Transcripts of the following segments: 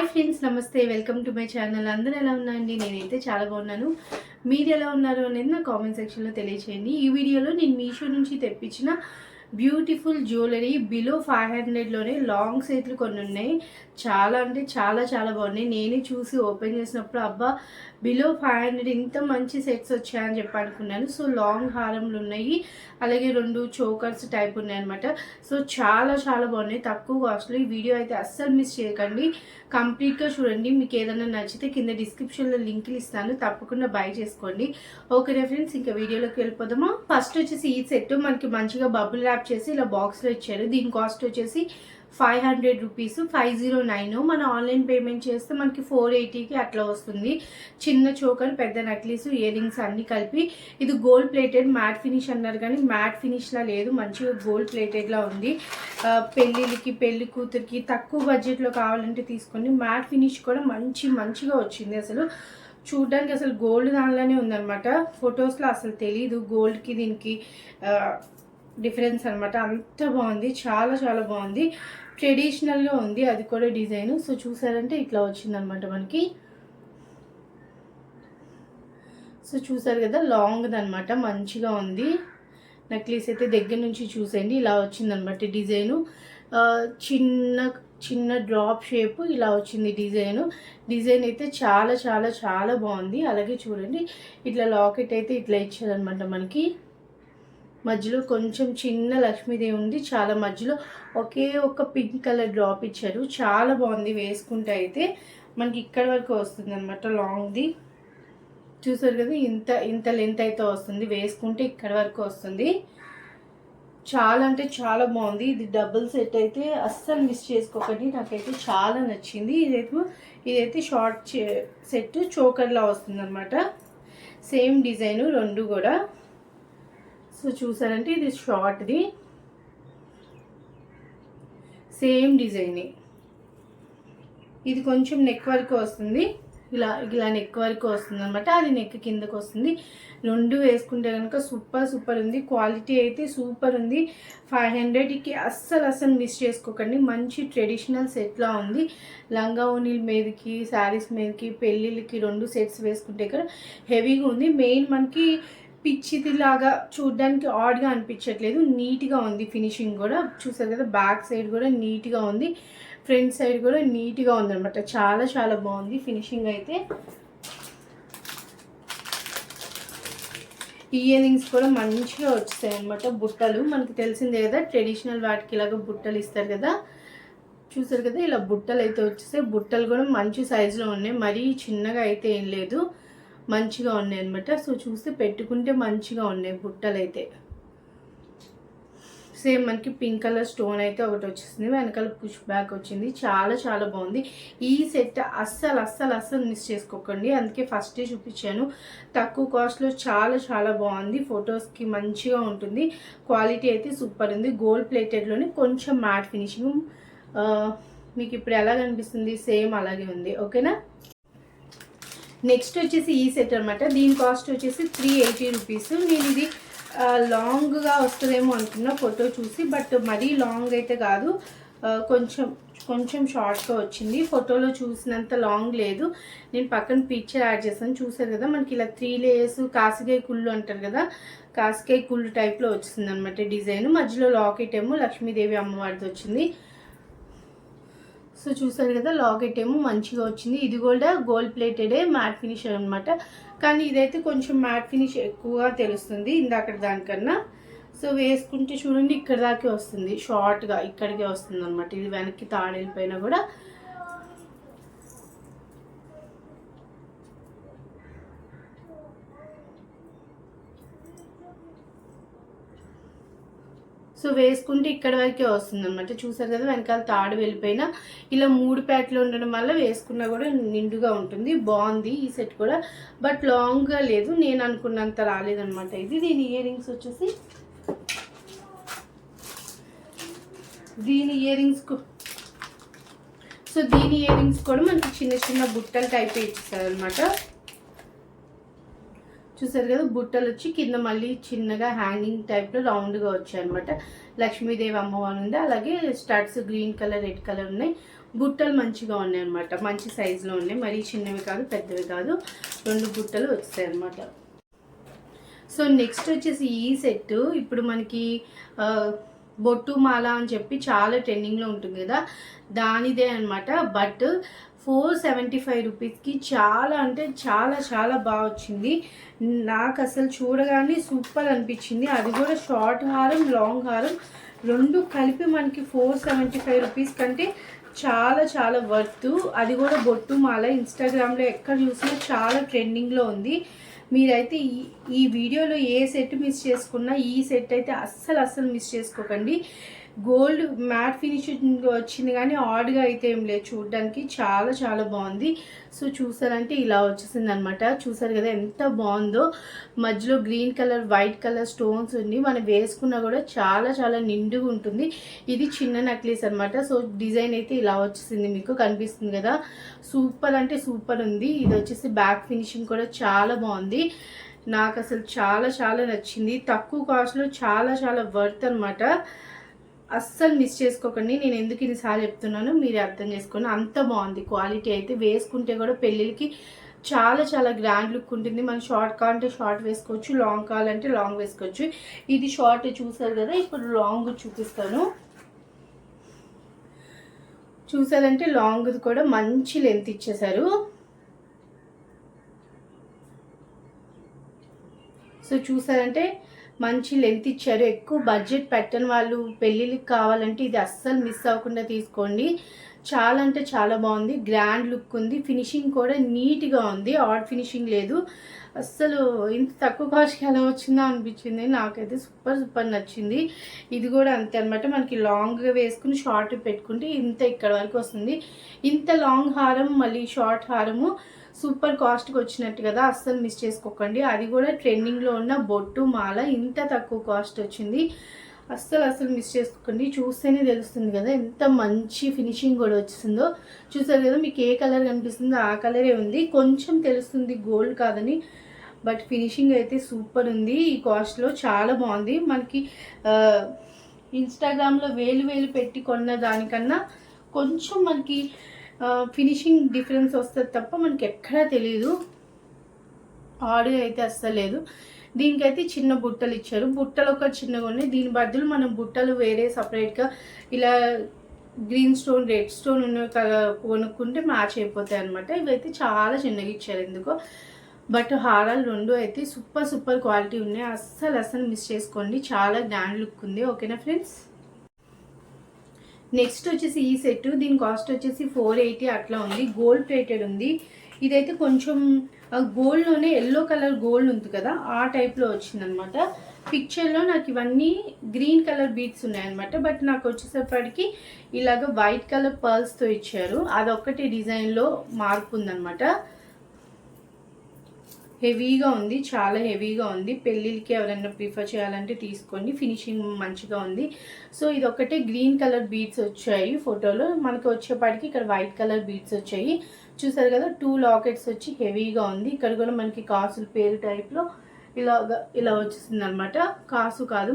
Hi friends, నమస్తే. Welcome to my channel. అందరూ ఎలా ఉన్నారండి? నేనైతే చాలా బాగున్నాను. మీరు ఎలా ఉన్నారు అనేది నా కామెంట్ సెక్షన్లో తెలియచేయండి. ఈ వీడియోలో నేను మీషో నుంచి తెప్పించిన బ్యూటిఫుల్ జ్యువెలరీ బిలో 500లోనే లాంగ్ సెట్లు కొన్ని ఉన్నాయి. చాలా అంటే చాలా చాలా బాగున్నాయి. నేనే చూసి ఓపెన్ చేసినప్పుడు అబ్బా, బిలో 500 ఇంత మంచి సెట్స్ వచ్చాయని చెప్పి అనుకున్నాను. సో లాంగ్ హారంలు ఉన్నాయి, అలాగే 2 చోకర్స్ టైప్ ఉన్నాయి అనమాట. సో చాలా చాలా బాగున్నాయి, తక్కువ కాస్ట్లో. ఈ వీడియో అయితే అస్సలు మిస్ చేయకండి, కంప్లీట్గా చూడండి. మీకు ఏదైనా నచ్చితే కింద డిస్క్రిప్షన్లో లింకులు ఇస్తాను, తప్పకుండా బై చేసుకోండి. ఓకే ఫ్రెండ్స్, ఇంకా వీడియోలోకి వెళ్ళిపోదామా. ఫస్ట్ వచ్చేసి ఈ సెట్ మనకి మంచిగా బబుల్ ర్యాప్ చేసి ఇలా బాక్స్లో ఇచ్చారు. దీని కాస్ట్ వచ్చేసి 500 రూపీస్, 509. మన ఆన్లైన్ పేమెంట్ చేస్తే మనకి 480కి అట్లా వస్తుంది. చిన్న చోకర్, పెద్ద నక్లీస్, ఇయర్ రింగ్స్ అన్నీ కలిపి. ఇది గోల్డ్ ప్లేటెడ్ మ్యాట్ ఫినిష్ అన్నారు, కానీ మ్యాట్ ఫినిష్లా లేదు, మంచిగా గోల్డ్ ప్లేటెడ్లా ఉంది. పెళ్ళిళ్ళకి, పెళ్లి కూతురికి తక్కువ బడ్జెట్లో కావాలంటే తీసుకోండి. మ్యాట్ ఫినిష్ కూడా మంచిగా వచ్చింది. అసలు చూడడానికి అసలు గోల్డ్ దానిలోనే ఉందన్నమాట. ఫొటోస్లో అసలు తెలీదు గోల్డ్కి దీనికి డిఫరెన్స్ అనమాట. అంత బాగుంది, చాలా చాలా బాగుంది. ట్రెడిషనల్గా ఉంది, అది కూడా డిజైన్. సో చూసారంటే ఇట్లా వచ్చిందనమాట మనకి. సో చూసారు కదా, లాంగ్ది అనమాట, మంచిగా ఉంది. నెక్లెస్ అయితే దగ్గర నుంచి చూసేయండి, ఇలా వచ్చిందనమాట డిజైను. చిన్న చిన్న డ్రాప్ షేప్ ఇలా వచ్చింది డిజైన్ అయితే చాలా చాలా చాలా బాగుంది. అలాగే చూడండి, ఇట్లా లాకెట్ అయితే ఇట్లా ఇచ్చారనమాట మనకి. మధ్యలో కొంచెం చిన్న లక్ష్మీదేవి ఉంది, చాలా మధ్యలో ఒకే ఒక పింక్ కలర్ డ్రాప్ ఇచ్చారు. చాలా బాగుంది, వేసుకుంటే అయితే మనకి ఇక్కడ వరకు వస్తుంది అనమాట. లాంగ్ది చూసారు కదా, ఇంత లెంత్ అయితే వస్తుంది, వేసుకుంటే ఇక్కడ వరకు వస్తుంది. చాలా అంటే చాలా బాగుంది. ఇది డబుల్ సెట్ అయితే అస్సలు మిస్ చేసుకోకండి, నాకైతే చాలా నచ్చింది. ఇదైతే షార్ట్ సెట్ చోకర్లా వస్తుంది అనమాట. సేమ్ డిజైను 2 కూడా. సో చూసారంటే ఇది షార్ట్ది, సేమ్ డిజైన్. ఇది కొంచెం నెక్ వరకు వస్తుంది, ఇలా నెక్ వరకు వస్తుంది అనమాట. అది నెక్ కిందకు వస్తుంది. 2 వేసుకుంటే కనుక సూపర్ ఉంది. క్వాలిటీ అయితే సూపర్ ఉంది. 500కి అస్సలు మిస్ చేసుకోకండి. మంచి ట్రెడిషనల్ సెట్లా ఉంది. లంగా ఓనీల మీదకి, శారీస్ మీదకి, పెళ్ళిళ్ళకి 2 సెట్స్ వేసుకుంటే కదా హెవీగా ఉంది. మెయిన్ మనకి పిచ్చిదిలాగా చూడడానికి ఆడ్గా అనిపించట్లేదు, నీట్గా ఉంది. ఫినిషింగ్ కూడా చూసారు కదా, బ్యాక్ సైడ్ కూడా నీట్గా ఉంది, ఫ్రంట్ సైడ్ కూడా నీట్గా ఉందన్నమాట. చాలా చాలా బాగుంది ఫినిషింగ్ అయితే. ఇయర్ రింగ్స్ కూడా మంచిగా వచ్చాయి అనమాట. బుట్టలు మనకి తెలిసిందే కదా, ట్రెడిషనల్ వాటికి ఇలాగ బుట్టలు ఇస్తారు కదా. చూసారు కదా, ఇలా బుట్టలు అయితే వచ్చేసాయి. బుట్టలు కూడా మంచి సైజులో ఉన్నాయి, మరీ చిన్నగా అయితే ఏం లేదు, మంచిగా ఉన్నాయి అనమాట. సో చూస్తే పెట్టుకుంటే మంచిగా ఉన్నాయి బుట్టలు అయితే. సేమ్ మనకి పింక్ కలర్ స్టోన్ అయితే ఒకటి వచ్చేసింది, వెనకాల పుష్ బ్యాక్ వచ్చింది. చాలా చాలా బాగుంది ఈ సెట్. అస్సలు మిస్ చేసుకోకండి, అందుకే ఫస్టే చూపించాను. తక్కువ కాస్ట్లో చాలా చాలా బాగుంది, ఫొటోస్కి మంచిగా ఉంటుంది. క్వాలిటీ అయితే సూపర్ ఉంది. గోల్డ్ ప్లేటెడ్లోనే కొంచెం మ్యాట్ ఫినిషింగ్. మీకు ఇప్పుడు ఎలా కనిపిస్తుంది, సేమ్ అలాగే ఉంది. ఓకేనా. నెక్స్ట్ వచ్చేసి ఈ సెట్ అనమాట. దీని కాస్ట్ వచ్చేసి 380 రూపీస్. నేను ఇది లాంగ్గా వస్తుందేమో అనుకున్నా ఫోటో చూసి, బట్ మరీ లాంగ్ అయితే కాదు, కొంచెం షార్ట్గా వచ్చింది. ఫోటోలో చూసినంత లాంగ్ లేదు. నేను పక్కన పిక్చర్ యాడ్ చేస్తాను, చూసారు కదా. మనకి ఇలా 3 లేయర్స్ కాసికాయ కుళ్ళు అంటారు కదా, కాసికాయ కుళ్ళు టైప్లో వచ్చింది అనమాట డిజైన్. మధ్యలో లాకెట్ ఏమో లక్ష్మీదేవి అమ్మవారిది వచ్చింది. సో చూసారు కదా, లాకెట్ ఏమో మంచిగా వచ్చింది. ఇది కూడా గోల్డ్ ప్లేటెడే, మ్యాట్ ఫినిష్ అనమాట. కానీ ఇదైతే కొంచెం మ్యాట్ ఫినిష్ ఎక్కువగా తెలుస్తుంది ఇందాక దానికన్నా. సో వేసుకుంటే చూడండి, ఇక్కడ దాకే వస్తుంది, షార్ట్గా ఇక్కడికే వస్తుంది అనమాట. ఇది వెనక్కి తాడెళ్ళిపోయినా కూడా సో వేసుకుంటే ఇక్కడ వరకే వస్తుంది అనమాట. చూసారు కదా, వెనకాల తాడు వెళ్ళిపోయినా ఇలా 3 ప్యాట్లు ఉండడం వల్ల వేసుకున్నా కూడా నిండుగా ఉంటుంది. బాగుంది ఈ సెట్ కూడా, బట్ లాంగ్గా లేదు, నేను అనుకున్నంత రాలేదనమాట ఇది. దీని ఇయర్ రింగ్స్ వచ్చేసి, దీని ఇయర్ రింగ్స్ కూడా మనకి చిన్న బుట్టల టైప్ ఇచ్చేసారు అనమాట. చూసారు కదా, బుట్టలు వచ్చి కింద మళ్ళీ చిన్నగా హ్యాంగింగ్ టైప్లో రౌండ్గా వచ్చాయి అనమాట. లక్ష్మీదేవి అమ్మవారు ఉంది, అలాగే studs green colour, red colour ఉన్నాయి. బుట్టలు మంచిగా ఉన్నాయి అనమాట, మంచి సైజులో ఉన్నాయి, మరీ చిన్నవి కాదు పెద్దవి కాదు, 2 బుట్టలు వచ్చాయి అనమాట. సో నెక్స్ట్ వచ్చేసి ఈ సెట్ ఇప్పుడు మనకి బొట్టు మాల అని చెప్పి చాలా ట్రెండింగ్లో ఉంటుంది కదా, దానిదే అనమాట. బట్ 475 రూపీస్కి చాలా అంటే చాలా చాలా బాగా వచ్చింది. నాకు అసలు చూడగానే సూపర్ అనిపించింది. అది కూడా షార్ట్ హారం లాంగ్ హారం 2 కలిపి మనకి 475 రూపీస్ కంటే చాలా చాలా వర్త్. అది కూడా బొట్టు మాల ఇన్స్టాగ్రామ్లో ఎక్కడ చూసినా చాలా ట్రెండింగ్లో ఉంది. మీరైతే ఈ వీడియోలో ఏ సెట్ మిస్ చేసుకున్నా ఈ సెట్ అయితే అస్సలు మిస్ చేసుకోకండి. గోల్డ్ మ్యాట్ ఫినిషింగ్ వచ్చింది కానీ ఆడ్గా అయితే ఏం లేదు, చూడడానికి చాలా చాలా బాగుంది. సో చూసారంటే ఇలా వచ్చేసింది అనమాట. చూసారు కదా ఎంత బాగుందో, మధ్యలో green colour white colour stones ఉంది, మనం వేసుకున్నా కూడా చాలా చాలా నిండుగా ఉంటుంది. ఇది చిన్న నెక్లెస్ అనమాట. సో డిజైన్ అయితే ఇలా వచ్చేసింది, మీకు కనిపిస్తుంది కదా, సూపర్ అంటే సూపర్ ఉంది. ఇది వచ్చేసి బ్యాక్ ఫినిషింగ్ కూడా చాలా బాగుంది, నాకు అసలు చాలా చాలా నచ్చింది. తక్కువ కాస్ట్లో చాలా చాలా వర్త్ అనమాట. అస్సలు మిస్ చేసుకోకండి. నేను ఎందుకు ఇన్నిసార్లు చెప్తున్నానో మీరు అర్థం చేసుకోండి, అంత బాగుంది క్వాలిటీ అయితే. వేసుకుంటే కూడా పెళ్ళిళ్ళకి చాలా చాలా గ్రాండ్ లుక్ ఉంటుంది. మనం షార్ట్ కావాలంటే షార్ట్ వేసుకోవచ్చు, లాంగ్ కావాలంటే లాంగ్ వేసుకోవచ్చు. ఇది షార్ట్ చూసారు కదా, ఇప్పుడు లాంగ్ చూపిస్తాను. చూసారంటే లాంగ్ కూడా మంచి లెంత్ ఇచ్చేసారు. సో చూసారంటే మంచి లెంత్ ఇచ్చారు. ఎక్కువ బడ్జెట్ పెట్టని వాళ్ళు పెళ్ళిళ్ళకి కావాలంటే ఇది అస్సలు మిస్ అవ్వకుండా తీసుకోండి. చాలా అంటే చాలా బాగుంది, గ్రాండ్ లుక్ ఉంది, ఫినిషింగ్ కూడా నీట్గా ఉంది, ఆడ్ ఫినిషింగ్ లేదు. అస్సలు ఇంత తక్కువ కాస్ట్కి ఎలా వచ్చిందో అనిపించింది, నాకైతే సూపర్ నచ్చింది. ఇది కూడా అంతే అనమాట, మనకి లాంగ్గా వేసుకుని షార్ట్ పెట్టుకుంటే ఇంత ఇక్కడ వరకు వస్తుంది. ఇంత లాంగ్ హారం మళ్ళీ షార్ట్ హారము సూపర్ కాస్ట్కి వచ్చినట్టు కదా, అస్సలు మిస్ చేసుకోకండి. అది కూడా ట్రెండింగ్లో ఉన్న బొట్టు మాల ఇంత తక్కువ కాస్ట్ వచ్చింది, అస్సలు మిస్ చేసుకోకండి. చూస్తేనే తెలుస్తుంది కదా ఎంత మంచి ఫినిషింగ్ కూడా వచ్చిందో. చూసారు కదా, మీకు ఏ కలర్ కనిపిస్తుందో ఆ కలరే ఉంది, కొంచెం తెలుస్తుంది గోల్డ్ కాదని, బట్ ఫినిషింగ్ అయితే సూపర్ ఉంది. ఈ కాస్ట్లో చాలా బాగుంది. మనకి ఇన్స్టాగ్రామ్లో వేలు పెట్టి కొన్న దానికన్నా కొంచెం మనకి ఫినిషింగ్ డిఫరెన్స్ వస్తుంది తప్ప మనకి ఎక్కడా తెలియదు, ఆడియో అయితే అస్సలు లేదు. దీనికైతే చిన్న బుట్టలు ఇచ్చారు, బుట్టలు ఒక చిన్నగా ఉన్నాయి. దీని బదులు మనం బుట్టలు వేరే సపరేట్గా ఇలా గ్రీన్ స్టోన్ రెడ్ స్టోన్ ఉన్నవి కొనుక్కుంటే మ్యాచ్ అయిపోతాయి అనమాట. ఇవైతే చాలా చిన్నగా ఇచ్చారు ఎందుకో. బట్ హారాలు 2 అయితే సూపర్ క్వాలిటీ ఉన్నాయి, అస్సలు మిస్ చేసుకోండి, చాలా గ్రాండ్ లుక్ ఉంది. ఓకేనా ఫ్రెండ్స్. నెక్స్ట్ వచ్చేసి ఈ సెట్, దీని కాస్ట్ వచ్చేసి 480 అట్లా ఉంది, గోల్డ్ ప్లేటెడ్ ఉంది. ఇదైతే కొంచెం గోల్డ్లోనే ఎల్లో కలర్ గోల్డ్ ఉంది కదా, ఆ టైప్లో వచ్చిందనమాట. పిక్చర్లో నాకు ఇవన్నీ గ్రీన్ కలర్ బీడ్స్ ఉన్నాయన్నమాట, బట్ నాకు వచ్చేసరికి ఇలాగ వైట్ కలర్ పర్ల్స్తో ఇచ్చారు. అదొక్కటి డిజైన్లో మార్పు ఉందన్నమాట. హెవీగా ఉంది, చాలా హెవీగా ఉంది. పెళ్ళిళ్ళకి ఎవరైనా ప్రిఫర్ చేయాలంటే తీసుకోండి, ఫినిషింగ్ మంచిగా ఉంది. సో ఇది ఒకటే గ్రీన్ కలర్ బీడ్స్ వచ్చాయి ఫోటోలో, మనకు వచ్చేపాటికి ఇక్కడ వైట్ కలర్ బీడ్స్ వచ్చాయి. చూసారు కదా, 2 లాకెట్స్ వచ్చి హెవీగా ఉంది. ఇక్కడ కూడా మనకి కాసులు పేరు టైప్లో ఇలా వచ్చేసింది అనమాట. కాసు కాదు,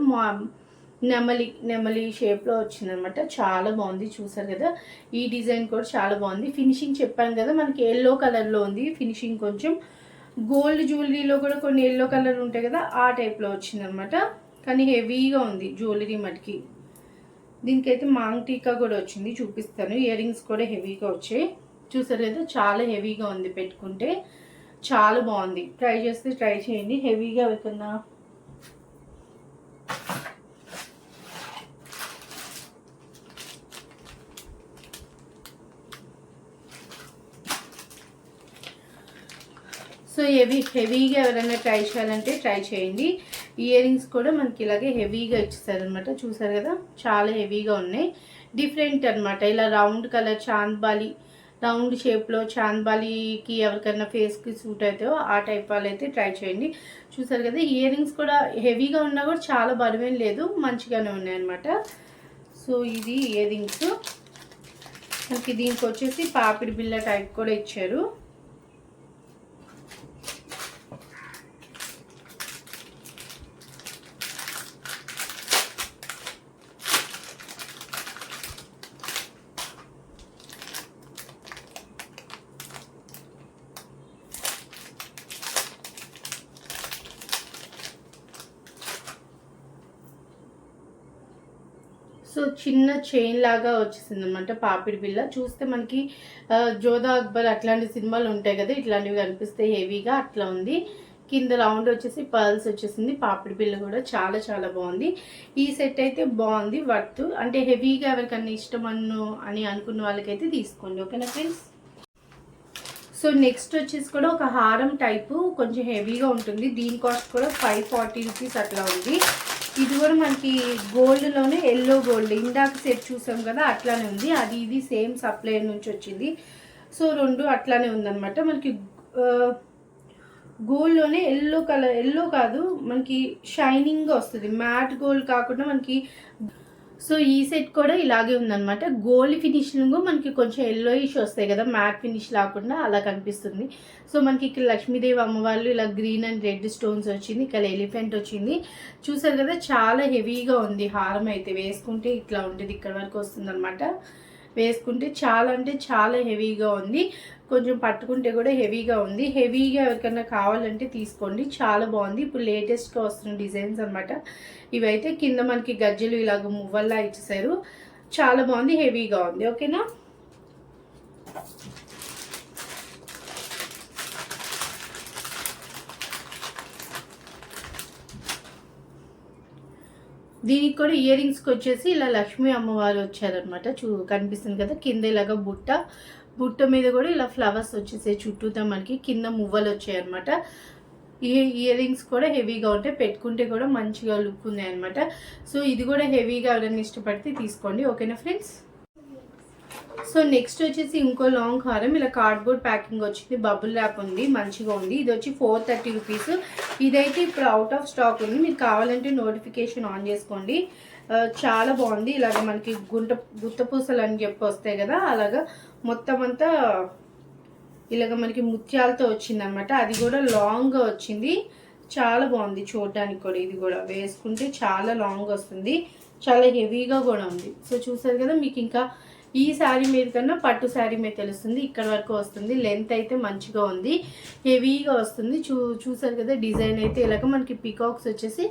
నెమలి షేప్లో వచ్చిందనమాట, చాలా బాగుంది. చూసారు కదా, ఈ డిజైన్ కూడా చాలా బాగుంది. ఫినిషింగ్ చెప్పాను కదా, మనకి ఎల్లో కలర్లో ఉంది ఫినిషింగ్. కొంచెం గోల్డ్ జ్యువెలరీలో కూడా కొన్ని ఎల్లో కలర్ ఉంటాయి కదా, ఆ టైప్లో వచ్చిందనమాట. కానీ హెవీగా ఉంది జ్యువెలరీ మటుకి. దీనికైతే మాంగ్ టీకా కూడా వచ్చింది, చూపిస్తాను. ఇయర్ రింగ్స్ కూడా హెవీగా వచ్చాయి. చూసారు కదా, చాలా హెవీగా ఉంది, పెట్టుకుంటే చాలా బాగుంది. ట్రై చేస్తే ట్రై చేయండి. హెవీగా వెళ్తున్నా సో హెవీగా ఎవరైనా ట్రై చేయాలంటే ట్రై చేయండి. ఇయర్ రింగ్స్ కూడా మనకి ఇలాగే హెవీగా ఇచ్చేసారనమాట. చూసారు కదా, చాలా హెవీగా ఉన్నాయి, డిఫరెంట్ అనమాట. ఇలా రౌండ్ కలర్ చాంద్బాలి, రౌండ్ షేప్లో చాంద్బాలికి ఎవరికైనా ఫేస్కి సూట్ అవుతాయో ఆ టైప్ వాళ్ళు అయితే ట్రై చేయండి. చూసారు కదా, ఇయర్ రింగ్స్ కూడా హెవీగా ఉన్నా కూడా చాలా బరువేం లేదు, మంచిగానే ఉన్నాయన్నమాట. సో ఇది ఇయర్ రింగ్స్. మనకి దీనికి వచ్చేసి పాపిడి బిళ్ళ టైప్ కూడా ఇచ్చారు. సో చిన్న చైన్ లాగా వచ్చేసింది అనమాట పాపిడి బిళ్ళ. చూస్తే మనకి జోధా అక్బర్ అట్లాంటి సినిమాలు ఉంటాయి కదా, ఇట్లాంటివి కనిపిస్తాయి హెవీగా, అట్లా ఉంది. కింద రౌండ్ వచ్చేసి పర్ల్స్ వచ్చేసింది. పాపిడి బిళ్ళ కూడా చాలా చాలా బాగుంది. ఈ సెట్ అయితే బాగుంది, వర్త్. అంటే హెవీగా ఎవరికన్నా ఇష్టం అని అనుకున్న వాళ్ళకైతే తీసుకోండి. ఓకేనా ఫ్రెండ్స్. సో నెక్స్ట్ వచ్చేసి కూడా ఒక హారం టైపు, కొంచెం హెవీగా ఉంటుంది. దీని కాస్ట్ కూడా 540 రూపీస్ అట్లా ఉంది. ఇది కూడా మనకి గోల్డ్లోనే ఎల్లో గోల్డ్, ఇందాక సెట్ చూసాం కదా అట్లానే ఉంది. అది ఇది సేమ్ సప్లైర్ నుంచి వచ్చింది. సో రెండు అట్లానే ఉందన్నమాట. మనకి గోల్డ్లోనే ఎల్లో కలర్, ఎల్లో కాదు మనకి షైనింగ్గా వస్తుంది, మ్యాట్ గోల్డ్ కాకుండా మనకి. సో ఈ సెట్ కూడా ఇలాగే ఉందన్నమాట. గోల్డ్ ఫినిషింగ్ మనకి కొంచెం ఎల్లోయిష్ వస్తాయి కదా, మ్యాట్ ఫినిష్ లేకుండా అలా కనిపిస్తుంది. సో మనకి ఇక్కడ లక్ష్మీదేవి అమ్మవాళ్ళు ఇలా గ్రీన్ అండ్ రెడ్ స్టోన్స్ వచ్చింది, ఇక్కడ ఎలిఫెంట్ వచ్చింది. చూసారు కదా, చాలా హెవీగా ఉంది హారం అయితే. వేసుకుంటే ఇట్లా ఉంటుంది, ఇక్కడ వరకు వస్తుంది అనమాట. వేసుకుంటే చాలా అంటే చాలా హెవీగా ఉంది. కొంచెం పట్టుకుంటే కూడా హెవీగా ఉంది. హెవీగా ఎవరికైనా కావాలంటే తీసుకోండి, చాలా బాగుంది. ఇప్పుడు లేటెస్ట్గా వస్తున్న డిజైన్స్ అనమాట ఇవైతే. కింద మనకి గజ్జలు ఇలాగ మువ్వల్లా ఇచ్చేసారు, చాలా బాగుంది, హెవీగా ఉంది. ఓకేనా. దీనికి కూడా ఇయర్ రింగ్స్కి వచ్చేసి ఇలా లక్ష్మీ అమ్మవారు వచ్చారనమాట. కనిపిస్తుంది కదా, కింద ఇలాగ బుట్ట మీద కూడా ఇలా ఫ్లవర్స్ వచ్చేసాయి చుట్టూతో. మనకి కింద మువ్వలు వచ్చాయన్నమాట. ఈ ఇయర్ రింగ్స్ కూడా హెవీగా ఉంటాయి, పెట్టుకుంటే కూడా మంచిగా లుక్ ఉన్నాయి అనమాట. సో ఇది కూడా హెవీగా ఎవరైనా ఇష్టపడితే తీసుకోండి. ఓకేనా ఫ్రెండ్స్. సో నెక్స్ట్ వచ్చేసి ఇంకో లాంగ్ హారం, ఇలా కార్డ్బోర్డ్ ప్యాకింగ్ వచ్చింది, బబుల్ ర్యాప్ ఉంది, మంచిగా ఉంది. ఇది వచ్చి 430 రూపీస్. ఇదైతే ఇప్పుడు అవుట్ ఆఫ్ స్టాక్ ఉంది, మీకు కావాలంటే నోటిఫికేషన్ ఆన్ చేసుకోండి. చాలా బాగుంది. ఇలాగ మనకి గుత్తపూసలు అని చెప్పి వస్తాయి కదా, అలాగా మొత్తం అంతా ఇలాగ మనకి ముత్యాలతో వచ్చింది అనమాట. అది కూడా లాంగ్గా వచ్చింది, చాలా బాగుంది చూడడానికి కూడా. ఇది కూడా వేసుకుంటే చాలా లాంగ్ వస్తుంది, చాలా హెవీగా కూడా ఉంది. సో చూసారు కదా, మీకు ఇంకా ఈ శారీ మీద కన్నా పట్టు శారీ మీద తెలుస్తుంది. ఇక్కడ వరకు వస్తుంది, లెంత్ అయితే మంచిగా ఉంది, హెవీగా వస్తుంది. చూసారు కదా, డిజైన్ అయితే ఇలాగ మనకి పీకాక్స్ వచ్చేసి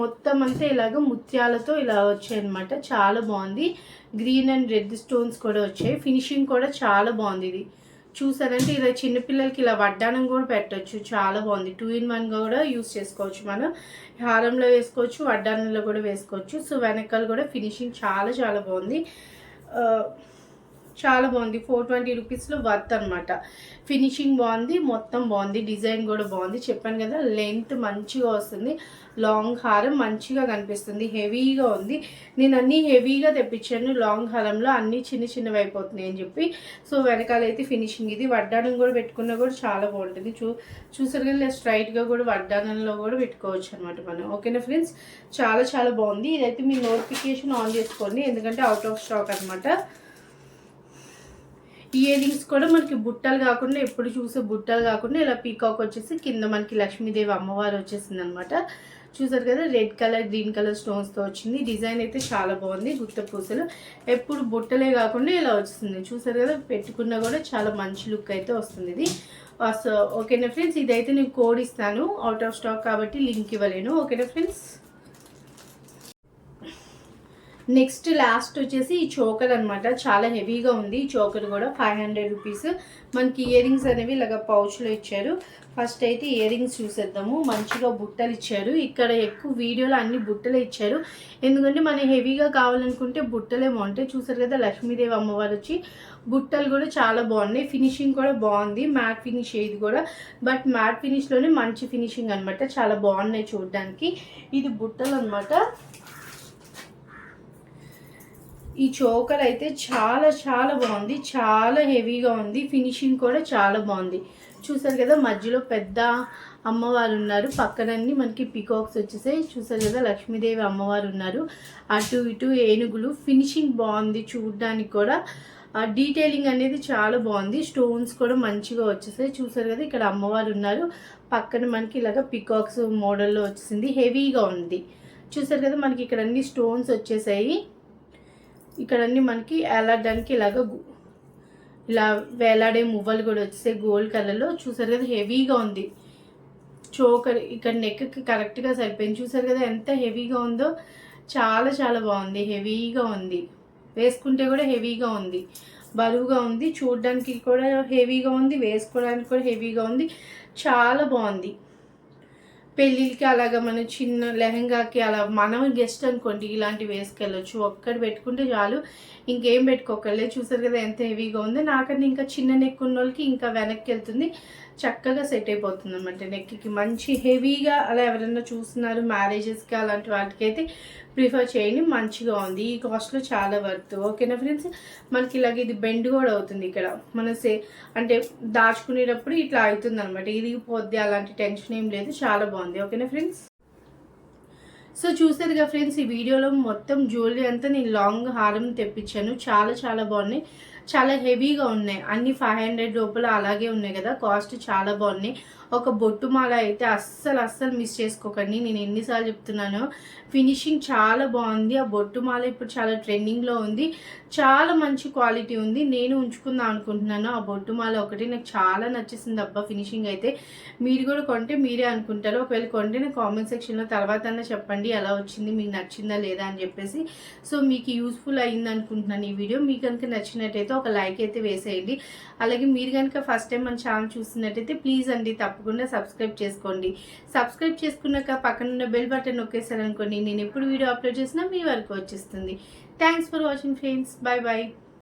మొత్తం అంతా ఇలాగ ముత్యాలతో ఇలా వచ్చాయి అనమాట. చాలా బాగుంది. గ్రీన్ అండ్ రెడ్ స్టోన్స్ కూడా వచ్చాయి. ఫినిషింగ్ కూడా చాలా బాగుంది. ఇది చూసారంటే ఇలా చిన్నపిల్లలకి ఇలా వడ్డానం కూడా పెట్టవచ్చు, చాలా బాగుంది. 2 in 1 కూడా యూస్ చేసుకోవచ్చు. మనం హారంలో వేసుకోవచ్చు, వడ్డానంలో కూడా వేసుకోవచ్చు. సో వెనకాల కూడా ఫినిషింగ్ చాలా చాలా బాగుంది, చాలా బాగుంది. 420 రూపీస్లో వర్త్ అనమాట. ఫినిషింగ్ బాగుంది, మొత్తం బాగుంది, డిజైన్ కూడా బాగుంది. చెప్పాను కదా, లెంత్ మంచిగా వస్తుంది, లాంగ్ హారం మంచిగా కనిపిస్తుంది, హెవీగా ఉంది. నేను అన్నీ హెవీగా తెప్పించాను, లాంగ్ హారంలో అన్నీ చిన్న చిన్నవి అయిపోతున్నాయి అని చెప్పి. సో వెనకాలైతే ఫినిషింగ్ ఇది. వడ్డానం కూడా పెట్టుకున్నా కూడా చాలా బాగుంటుంది. చూసారు కదా, స్ట్రైట్గా కూడా వడ్డానంలో కూడా పెట్టుకోవచ్చు అనమాట మనం. ఓకేనా ఫ్రెండ్స్, చాలా చాలా బాగుంది. ఇదైతే మీ నోటిఫికేషన్ ఆన్ చేసుకోండి, ఎందుకంటే అవుట్ ఆఫ్ స్టాక్ అనమాట. ఇయర్ రింగ్స్ కూడా మనకి బుట్టలు కాకుండా, ఎప్పుడు చూసే బుట్టలు కాకుండా ఇలా పీకాక్ వచ్చేసి కింద మనకి లక్ష్మీదేవి అమ్మవారు వచ్చేసింది అనమాట. చూసారు కదా, రెడ్ కలర్ గ్రీన్ కలర్ స్టోన్స్తో వచ్చింది. డిజైన్ అయితే చాలా బాగుంది. గుత్త పూసలు ఎప్పుడు బుట్టలే కాకుండా ఇలా వచ్చింది. చూసారు కదా, పెట్టుకున్నా కూడా చాలా మంచి లుక్ అయితే వస్తుంది ఇది. ఓకేనా ఫ్రెండ్స్, ఇదైతే నేను కోడ్ ఇస్తాను, అవుట్ ఆఫ్ స్టాక్ కాబట్టి లింక్ ఇవ్వలేను. ఓకేనా ఫ్రెండ్స్. నెక్స్ట్ లాస్ట్ వచ్చేసి ఈ చోకర్ అనమాట. చాలా హెవీగా ఉంది ఈ చోకర్ కూడా. 500 రూపీస్. మనకి ఇయర్ రింగ్స్ అనేవి ఇలాగ పౌచ్లో ఇచ్చారు. ఫస్ట్ అయితే ఇయర్ రింగ్స్ చూసేద్దాము. మంచిగా బుట్టలు ఇచ్చారు. ఇక్కడ ఎక్కువ వీడియోలో అన్ని బుట్టలే ఇచ్చారు, ఎందుకంటే మనం హెవీగా కావాలనుకుంటే బుట్టలే బాగుంటాయి. చూసారు కదా, లక్ష్మీదేవి అమ్మవారు వచ్చి బుట్టలు కూడా చాలా బాగున్నాయి. ఫినిషింగ్ కూడా బాగుంది, మ్యాట్ ఫినిష్ ఇది కూడా. బట్ మ్యాట్ ఫినిష్లోనే మంచి ఫినిషింగ్ అనమాట, చాలా బాగున్నాయి చూడడానికి. ఇది బుట్టలు అనమాట. ఈ చోకర్ అయితే చాలా చాలా బాగుంది, చాలా హెవీగా ఉంది. ఫినిషింగ్ కూడా చాలా బాగుంది. చూసారు కదా, మధ్యలో పెద్ద అమ్మవారు ఉన్నారు, పక్కనన్నీ మనకి పీకాక్స్ వచ్చేసాయి. చూసారు కదా, లక్ష్మీదేవి అమ్మవారు ఉన్నారు, అటు ఇటు ఏనుగులు. ఫినిషింగ్ బాగుంది చూడడానికి కూడా. డీటెయిలింగ్ అనేది చాలా బాగుంది. స్టోన్స్ కూడా మంచిగా వచ్చేసాయి. చూసారు కదా, ఇక్కడ అమ్మవారు ఉన్నారు, పక్కన మనకి ఇలాగ పీకాక్స్ మోడల్లో వచ్చేసింది, హెవీగా ఉంది. చూసారు కదా, మనకి ఇక్కడ అన్ని స్టోన్స్ వచ్చేసాయి. ఇక్కడ అన్ని మనకి వేలాడడానికి ఇలాగ ఇలా వేలాడే మువ్వలు కూడా వచ్చేసాయి గోల్డ్ కలర్లో. చూసారు కదా, హెవీగా ఉంది. చోకర్ ఇక్కడ నెక్కి కరెక్ట్గా సరిపోయింది. చూసారు కదా ఎంత హెవీగా ఉందో. చాలా చాలా బాగుంది. హెవీగా ఉంది, వేసుకుంటే కూడా హెవీగా ఉంది, బరువుగా ఉంది, చూడడానికి కూడా హెవీగా ఉంది, వేసుకోవడానికి కూడా హెవీగా ఉంది. చాలా బాగుంది. పెళ్ళిళ్ళకి అలాగా మనం చిన్న లెహంగాకి అలా మనం గెస్ట్ అనుకోండి ఇలాంటి వేసుకెళ్ళొచ్చు. ఒక్కటి పెట్టుకుంటే చాలు, ఇంకేం పెట్టుకోకర్లేదు. చూసారు కదా ఎంత హెవీగా ఉందో. నాకన్నా ఇంకా చిన్న నెక్ ఉన్న వాళ్ళకి ఇంకా వెనక్కి వెళ్తుంది, చక్కగా సెట్ అయిపోతుంది అనమాట నెక్కి. మంచి హెవీగా అలా ఎవరైనా చూస్తున్నారు మ్యారేజెస్కి అలాంటి వాటికి అయితే ప్రిఫర్ చేయండి. మంచిగా ఉంది, ఈ కాస్ట్లో చాలా వర్త్. ఓకేనా ఫ్రెండ్స్, మనకి ఇలాగ ఇది బెండ్ కూడా అవుతుంది ఇక్కడ. మన అంటే దాచుకునేటప్పుడు ఇట్లా అవుతుంది అనమాట, ఇరిగిపోద్ది అలాంటి టెన్షన్ ఏం లేదు. చాలా బాగుంది. ఓకేనా ఫ్రెండ్స్, సో చూసారుగా ఫ్రెండ్స్, ఈ వీడియోలో మొత్తం జ్యువెలరీ అంతా నేను లాంగ్ హారం తెప్పించాను. చాలా చాలా బాగున్నాయి, చాలా హెవీగా ఉన్నాయి. అన్ని 500 లోపల అలాగే ఉన్నాయి కదా, కాస్ట్ చాలా బాగున్నాయి. ఒక బొట్టు మాల అయితే అస్సలు మిస్ చేసుకోకండి. నేను ఎన్నిసార్లు చెప్తున్నానో, ఫినిషింగ్ చాలా బాగుంది. ఆ బొట్టు మాల ఇప్పుడు చాలా ట్రెండింగ్లో ఉంది, చాలా మంచి క్వాలిటీ ఉంది. నేను ఉంచుకుందాం అనుకుంటున్నాను ఆ బొట్టు మాల ఒకటి. నాకు చాలా నచ్చేసింది అబ్బా ఫినిషింగ్ అయితే. మీరు కూడా కొంటే మీరే అనుకుంటారు. ఒకవేళ కొంటే నాకు కామెంట్ సెక్షన్లో తర్వాత చెప్పండి ఎలా వచ్చింది, మీకు నచ్చిందా లేదా అని చెప్పేసి. సో మీకు యూస్ఫుల్ అయ్యింది అనుకుంటున్నాను ఈ వీడియో. మీకు కనుక నచ్చినట్టయితే ఒక లైక్ అయితే వేసేయండి. అలాగే మీరు కనుక ఫస్ట్ టైం మన ఛానల్ చూస్తున్నట్టయితే ప్లీజ్ అండి తప్పకుండా సబ్స్క్రైబ్ చేసుకోండి. సబ్స్క్రైబ్ చేసుకున్నాక పక్కనున్న బెల్ బటన్ నొక్కేసారనుకోండి, నేను ఎప్పుడు వీడియో అప్లోడ్ చేసినా మీ వరకు వచ్చేస్తుంది. Thanks for watching friends. Bye bye.